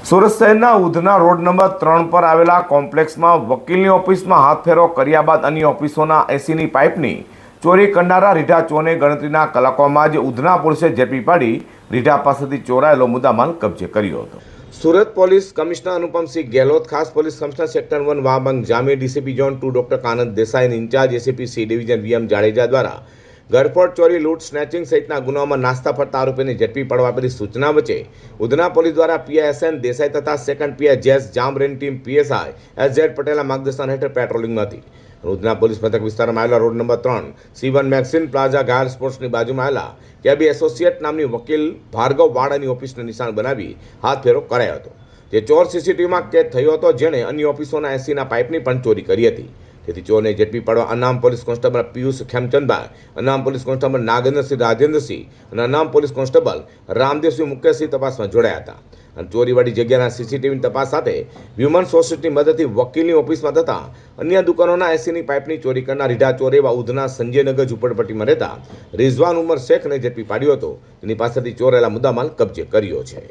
સુરત શહેરના Udhna road number 3 પર આવેલા કોમ્પ્લેક્સમાં વકીલની ઓફિસમાં હાથફેરો કર્યા બાદ અન્ય ઓફિસોના એસીની પાઇપની ચોરી કરનારા રીઢા ચોરને ગણતરીના કલાકોમાં જ ઉધના પોલીસે ઝડપી પાડી રીઢા પાસેથી ચોરાયેલો મુદ્દામાલ કબજે કર્યો હતો। સુરત પોલીસ કમિશનર અનુપમસિંહ ગેહલોત, ખાસ police commissioner sector 1 Wabang Jamir, DCP zone 2 doctor Kanat Desai, in charge ACP C division VM Jadeja દ્વારા ઘરફોડ, ચોરી, લૂંટ, સ્નેચિંગ સહિતના ગુનાઓમાં નાસ્તા ફરતા આરોપીને ઝડપી પાડવા આપેલી સૂચના વચ્ચે ઉધના પોલીસ દ્વારા પીઆઈએસએન દેસાઈ તથા સેકન્ડ પીઆઈ જેસ જામરેન ટીમ પીએસઆઈ એસઝેડ પટેલના માર્ગદર્શન હેઠળ પેટ્રોલિંગમાં હતી। ઉધના પોલીસ મથક વિસ્તારમાં આવેલા રોડ નંબર 3 C1 મેક્સિન પ્લાઝા ગાયલ સ્પોર્ટ્સની બાજુમાં આવેલા કેબી એસોસિએટ નામની વકીલ ભાર્ગવ વાડાની ઓફિસને નિશાન બનાવી હાથફેરો કરાયો હતો। જે ચોર સીસીટીવીમાં કેદ થયો હતો, જેણે અન્ય ઓફિસોના એસીના પાઇપની પણ ચોરી કરી હતી। તેથી ચોરને ઝડપી પાડવા અનામ પોલીસ કોન્સ્ટેબલ પિયુષ ખેમચંદભાઈ, અનામ પોલીસ કોન્સ્ટેબલ નાગેન્દ્રસિંહ રાજેન્દ્રસિંહ અને અનામ પોલીસ કોન્સ્ટેબલ રામદેવસિંહ મુકેશસિંહ તપાસમાં જોડાયા હતા। અને ચોરીવાળી જગ્યાના સીસીટીવીની તપાસ સાથે હ્યુમન સોર્સની મદદથી વકીલની ઓફિસમાં તથા અન્ય દુકાનોના એસીની પાઇપની ચોરી કરનાર રીઢા ચોર એવા ઉધના સંજયનગર ઝુંપડપટ્ટીમાં રહેતા રિઝવાન ઉમર શેખને ઝડપી પાડ્યો હતો। તેની પાસેથી ચોરેલા મુદ્દામાલ કબજે કર્યો છે।